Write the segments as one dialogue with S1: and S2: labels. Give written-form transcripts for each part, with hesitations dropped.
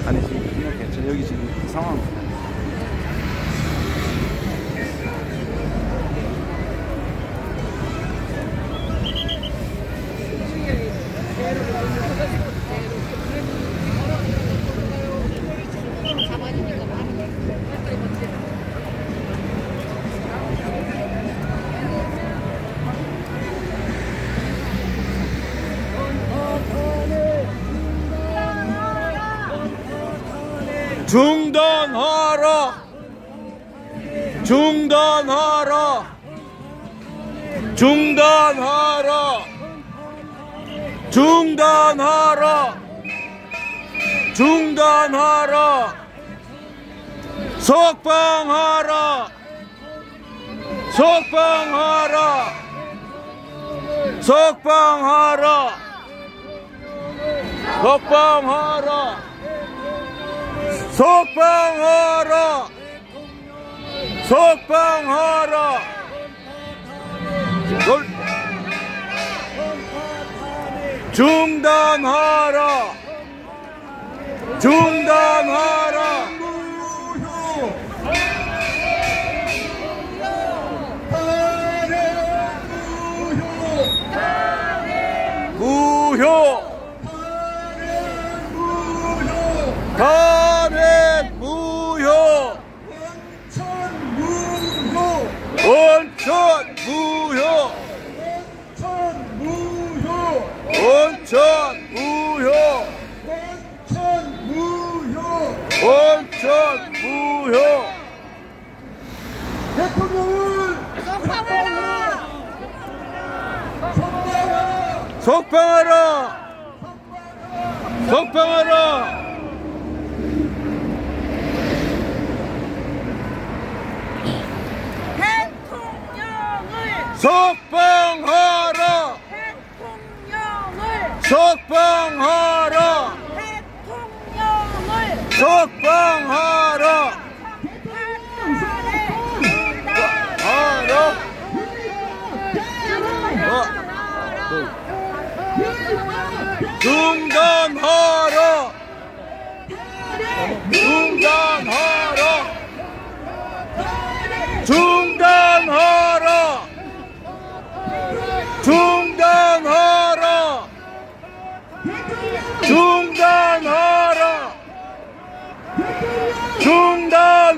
S1: 아니 지금 괜찮아. 여기 지금 상황. 중단하라! 중단하라! 중단하라! 중단하라! 중단하라! 석방하라! 석방하라! 석방하라! 석방하라! 석방하라! 석방하라! 중단하라! 중단하라! 무효! 탄핵 무효! 원천 무효! 원천 무효! 원천 무효!
S2: 대통령을
S1: 석방하라! 석방하라! 석방하라!
S3: 대통령을!
S1: 석방하라!
S3: 대통령을!
S1: 석방하라! 중단하라! 중단하라! 중단하라! 중단하라! 중단하라!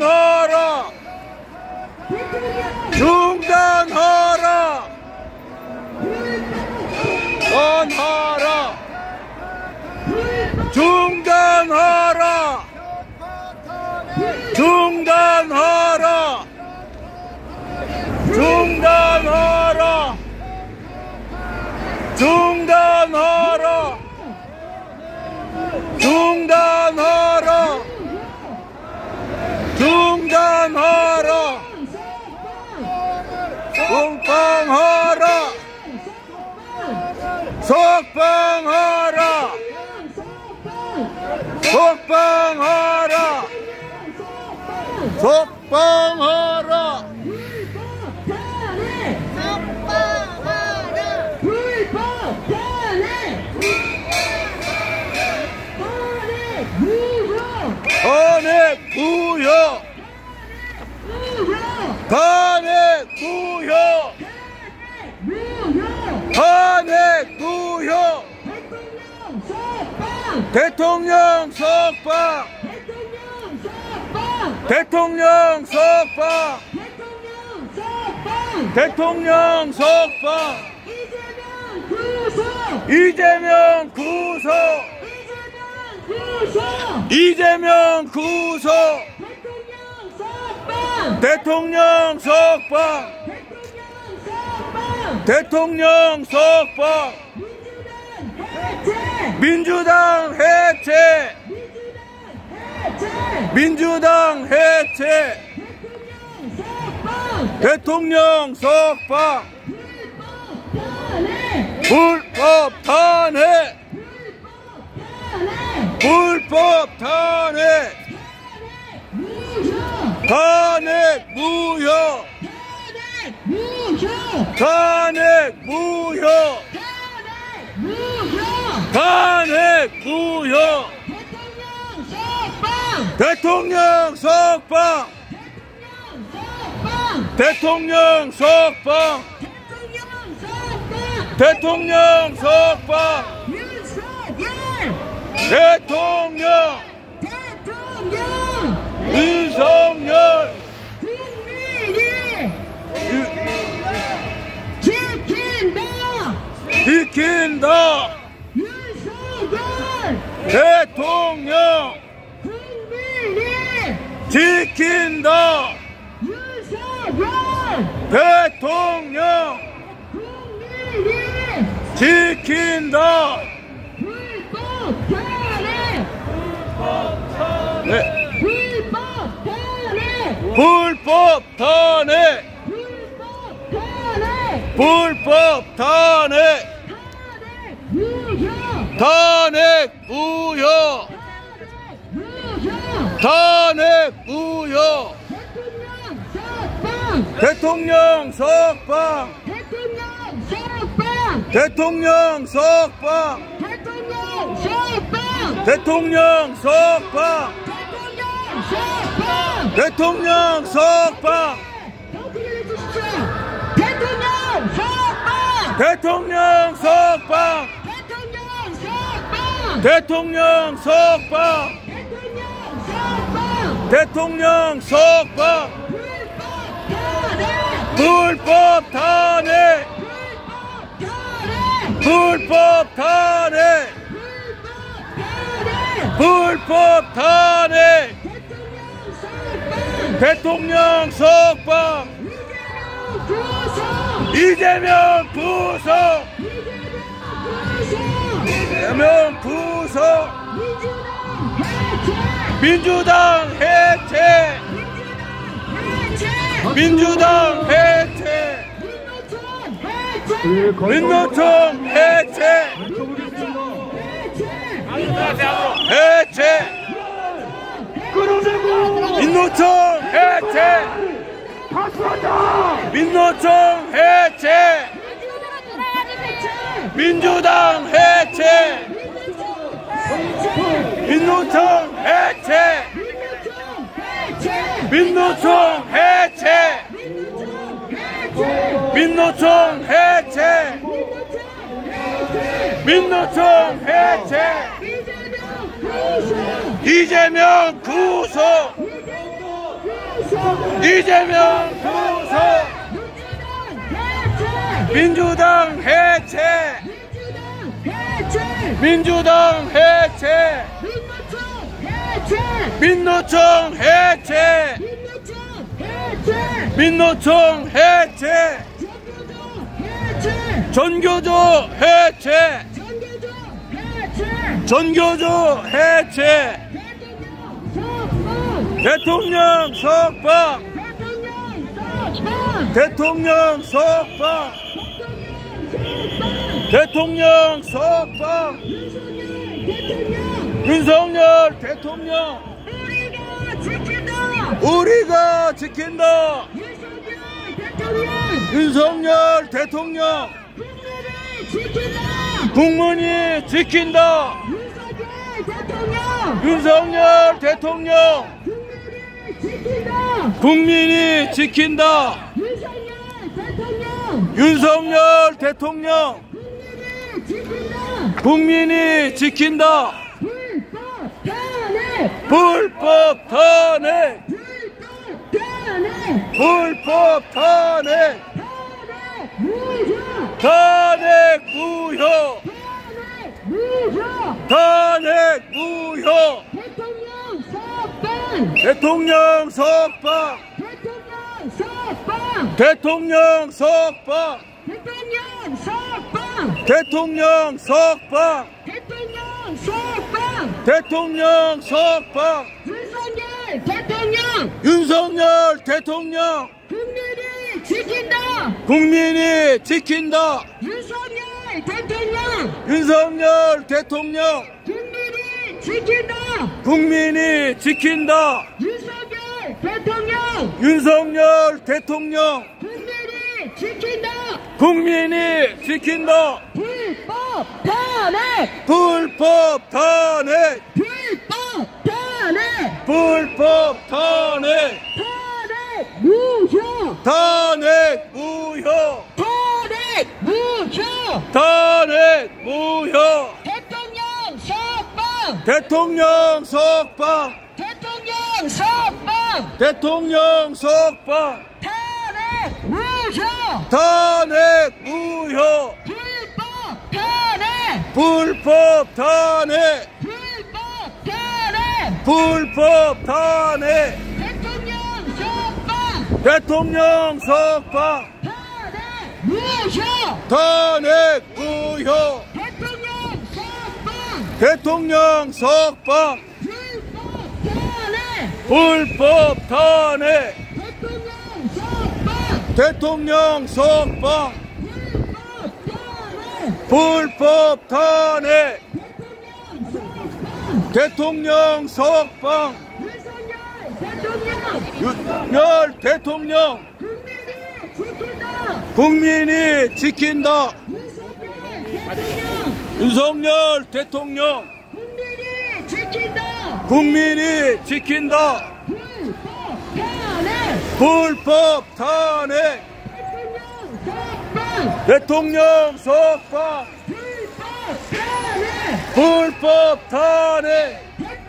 S1: 중단하라! 중단하라! 중단하라! 중단하라! 중단하라! 중단하라! 중단하라! 중단하라! 중단하라! 석방하라! 석방하라! 석방하라! 석방하라! 탄핵 무효! 탄핵 무효! 탄핵 무효! 대통령 석방! 대통령 석방! 대통령 석방! 이재명 구속! 이재명 구속! 대통령 석방! 대통령 석방! 민주당 해체! 민주당 해체! 대통령 석방! 불법 탄핵! 불법 탄핵! 탄핵 무효! 탄핵 무효! 탄핵 무효. 대통령 석방. 대통령 석방. 대통령 석방. 대통령 윤석열 지킨다. 대통령 지킨다. 대통령 지킨다. 불법 탄핵. 불법 탄핵. 탄핵 무효. 탄핵 무효. 대통령 석방. 대통령 석방. 대통령 석방. 대통령 석방. 대통령 석방. 대통령 석방. 대통령 석방. 불법 탄핵. 불법 탄핵. 불법 탄핵. 대통령 석방. 이재명 구속. 이재명 구속. 민주당 해체. 민주당 해체. 민노총 해체. 해체. 민노총 해체. 민노총 해체. 민주당 해체. 민노총 해체. 민노총 해체. 민노총 해체. 민노총 해체. 이재명 구속. 이재명 구속. 민주당 해체. 민주당 해체. 민노총 해체. 민노총 해체. 전교조 해체. 전교조 해체. 대통령 석방. 대통령 석방. 대통령 석방. 윤석열 대통령. 우리가 지킨다. 윤석열 대통령. 국민이 지킨다. 윤석열 대통령. 국민이 지킨다. 윤석열 대통령. 국민이 지킨다. 불법 탄핵. 불법 탄핵. 탄핵 무효. 탄핵 무효. 대통령 석방. 대통령 석방. 대통령 석방. 대통령 석방. 윤석열 대통령.
S2: 국민이 지킨다.
S1: 국민이 지킨다.
S2: 윤석열 대통령.
S1: 윤석열 대통령.
S2: 국민이 지킨다.
S1: 국민이 지킨다.
S2: 윤석열 대통령.
S1: 윤석열 대통령.
S2: 국민이 지킨다.
S1: 국민이 지킨다.
S2: 불법 탄핵!
S1: 불법 탄핵.
S2: 불법 탄핵!
S1: 불법 탄핵.
S2: 탄핵 무효!
S1: 탄핵 무효.
S2: 탄핵 무효!
S1: 탄핵 무효.
S2: 대통령 석방!
S1: 대통령 석방.
S2: 대통령 석방!
S1: 대통령 석방.
S2: 탄핵 무효!
S1: 탄핵 무효.
S2: 불법 탄핵!
S1: 불법 탄핵.
S2: 불법 탄핵!
S1: 불법 탄핵.
S2: 대통령 석방!
S1: 대통령 석방.
S2: 탄핵 무효!
S1: 탄핵 무효.
S2: 대통령 석방!
S1: 대통령 석방.
S2: 불법 탄핵!
S1: 불법 탄핵.
S2: 대통령 석방!
S1: 대통령 석방.
S2: 불법 탄핵!
S1: 불법 탄핵. 대통령 석방.
S2: 윤석열 대통령!
S1: 윤석열 대통령.
S2: 국민이 지킨다!
S1: 국민이 지킨다.
S2: 윤석열 대통령!
S1: 윤석열 대통령.
S2: 국민이 지킨다!
S1: 국민이 지킨다.
S2: 불법 탄핵!
S1: 불법 탄핵.
S2: 대통령 석방!
S1: 대통령 석방.
S2: 불법 탄핵!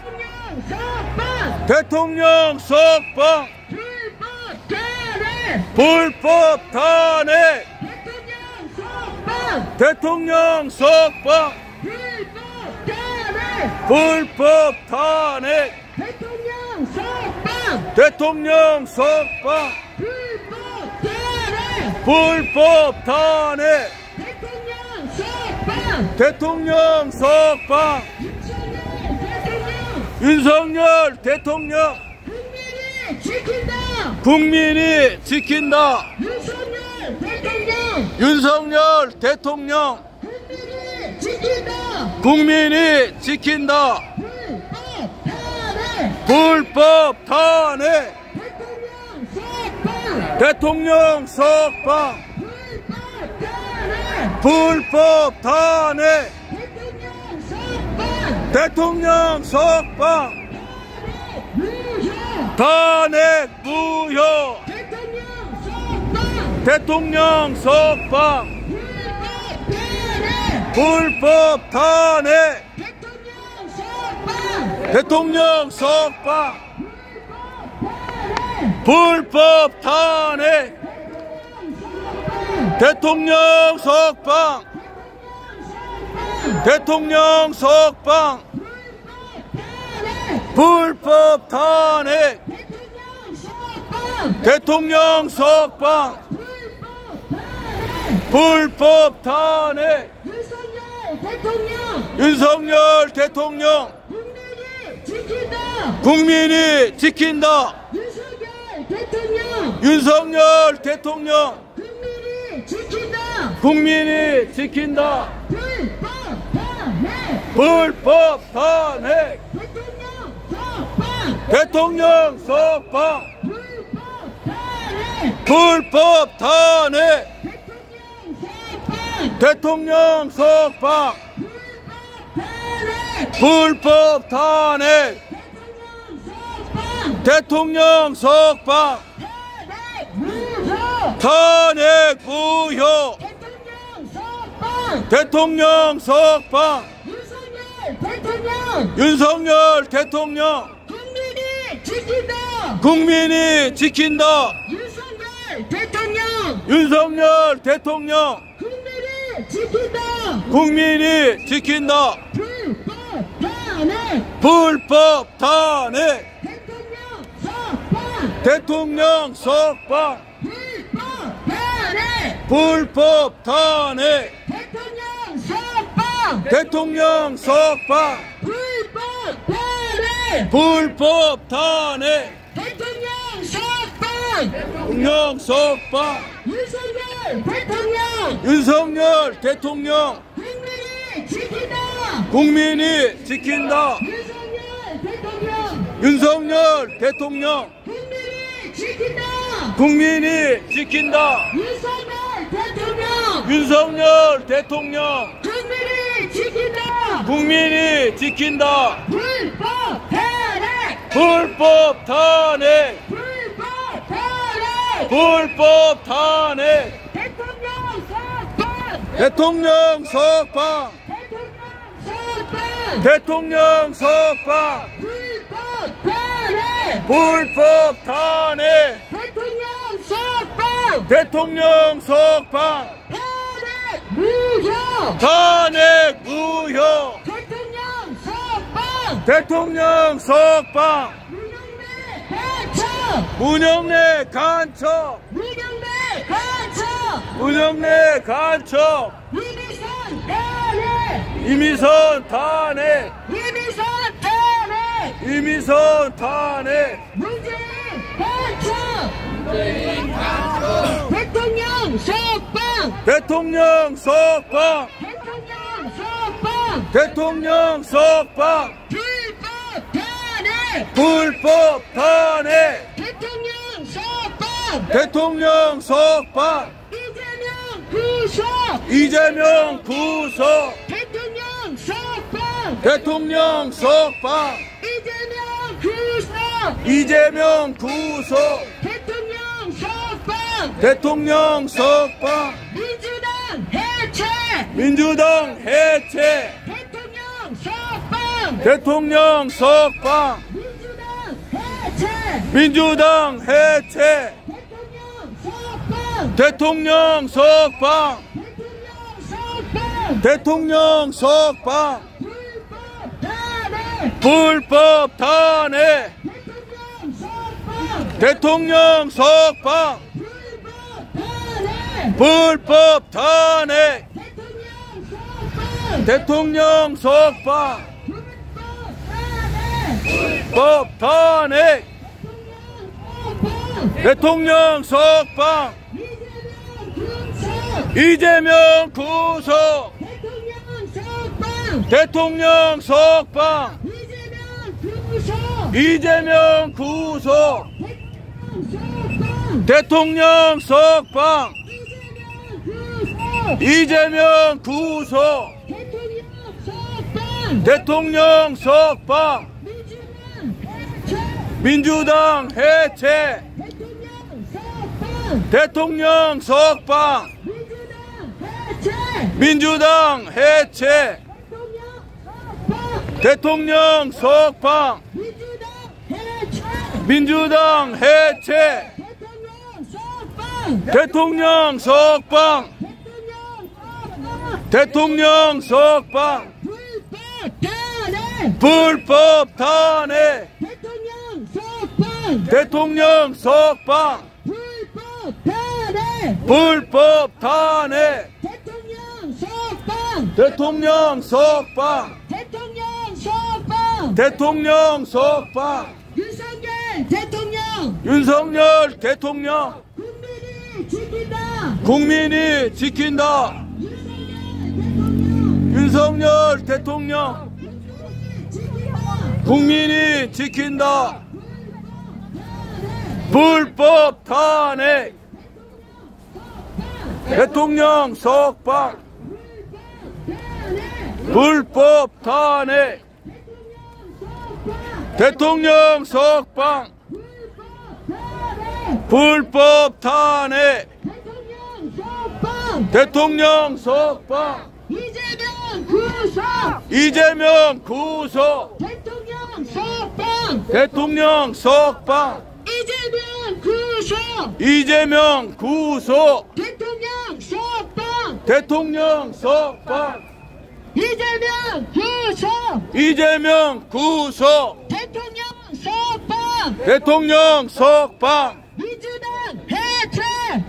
S1: 불법 탄핵.
S2: 대통령 석방!
S1: 불법 탄핵.
S2: 불법 탄핵!
S1: 대통령 석방.
S2: 대통령 석방!
S1: 불법 탄핵.
S2: 불법 탄핵!
S1: 대통령 석방.
S2: 대통령 석방!
S1: 대통령 석방.
S2: 대통령 석방!
S1: 윤석열 대통령.
S2: 국민이 지킨다!
S1: 국민이 지킨다.
S2: 윤석열 대통령!
S1: 윤석열 대통령.
S2: 국민이 지킨다!
S1: 국민이 지킨다.
S2: 불법 탄핵!
S1: 불법 탄핵.
S2: 대통령 석방!
S1: 대통령 석방.
S2: 불법 탄핵!
S1: 대통령
S2: 대통령 석방!
S1: 석방.
S2: 무효!
S1: 탄핵 무효.
S2: 대통령 석방!
S1: 대통령 석방.
S2: 불법 탄핵!
S1: 불법 탄핵.
S2: 대통령 석방!
S1: 대통령 석방. 불법 탄핵. 대통령 석방. 대통령 석방. 불법 탄핵. 대통령 석방. 불법 탄핵. 윤석열 대통령. 국민이 지킨다. 윤석열 대통령. 국민이 지킨다. 불법 탄핵. 대통령 석방. 불법 탄핵. 대통령 석방. 불법 탄핵. 대통령 석방. 탄핵 무효. 대통령 석방. 윤석열 대통령. 국민이 지킨다. 윤석열 대통령. 국민이 지킨다. 불법 탄핵. 대통령 석방. 불법 탄핵. 대통령 석방. 불법 탄핵. 대통령 석방. 윤석열 대통령. 국민이 지킨다. 윤석열 대통령. 국민이 지킨다.
S2: 윤석열 대통령!
S1: 윤석열 대통령
S2: 국민이 지킨다.
S1: 국민이 지킨다.
S2: 불법 탄핵.
S1: 불법 탄핵.
S2: 불법 탄핵.
S1: 불법 탄핵.
S2: 대통령 석방.
S1: 대통령
S2: 대통령 석방.
S1: 석방.
S2: 불법 탄핵.
S1: 불법 탄핵.
S2: 대통령 석방.
S1: 대통령 석방.
S2: 탄핵 무효.
S1: 탄핵 무효.
S2: 대통령 석방.
S1: 대통령 석방.
S2: 문영래 간첩.
S1: 문영래 간첩.
S2: 문영래 간첩.
S1: 문영래 간첩.
S2: 이미선 탄핵.
S1: 이미선 탄핵.
S2: 이미선 탄핵.
S1: 이미선 탄핵.
S2: 문재인 간첩. 대통령 석방.
S1: 대통령 석방.
S2: 대통령
S1: 대통령
S2: 석방.
S1: 석방.
S2: 불법 탄핵.
S1: 불법 탄핵.
S2: 대통령 석방.
S1: 대통령 석방.
S2: 이재명 구속.
S1: 이재명 구속.
S2: 대통령 석방.
S1: 대통령 석방.
S2: 이재명 구속.
S1: 이재명 구속.
S2: 대통령 석방.
S1: 대통령 석방.
S2: 민주당 해체.
S1: 민주당 해체.
S2: 대통령 석방.
S1: 대통령 석방.
S2: 민주당 해체.
S1: 민주당 해체.
S2: 대통령 석방.
S1: 대통령
S2: 대통령 석방.
S1: 석방.
S2: 불법 탄핵.
S1: 불법 탄핵.
S2: 대통령 석방.
S1: 대통령 석방.
S2: 불법 탄핵.
S1: 대통령
S2: 대통령 석방.
S1: 석방.
S2: 불법 탄핵.
S1: 불법 탄핵. 대통령 석방. 이재명 구속. 대통령 석방. 이재명 구속. 대통령 석방. 이재명 구속. 대통령 석방. 민주당 해체. 대통령 석방. 민주당 해체. 대통령 석방. 민주당 해체. 대통령 석방. 대통령 석방. 불법 탄핵. 대통령 석방. 불법 탄핵. 대통령 석방. 대통령 석방.
S2: 윤석열 대통령.
S1: 윤석열 대통령.
S2: 국민이 지킨다.
S1: 국민이 지킨다. 윤석열 대통령. 국민이 지킨다. 불법 탄핵. 대통령 석방. 불법 탄핵. 대통령 석방. 불법 탄핵. 대통령 석방.
S2: 이재명 구속.
S1: 이재명 구속.
S2: 대통령 석방.
S1: 대통령 석방.
S2: 이재명 구속.
S1: 이재명 구속.
S2: 대통령 석방.
S1: 대통령 석방.
S2: 이재명 구속.
S1: 이재명 구속.
S2: 대통령 석방.
S1: 대통령 석방.
S2: 민주당 해체.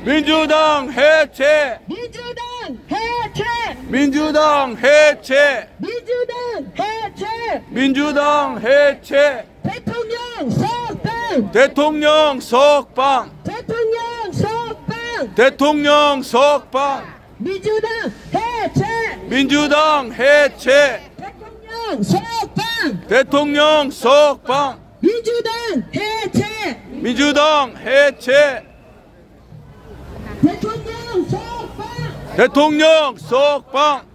S1: 민주당 해체.
S2: 민주당 해체.
S1: 민주당 해체.
S2: 민주당 해체.
S1: 민주당 해체.
S2: 대통령 석방.
S1: 대통령 석방.
S2: 대통령 석방.
S1: 대통령 석방.
S2: 민주당 해체.
S1: 민주당 해체.
S2: 대통령 석방.
S1: 대통령 석방.
S2: 민주당 해체.
S1: 민주당 해체.
S2: 대통령 석방.
S1: 대통령 속방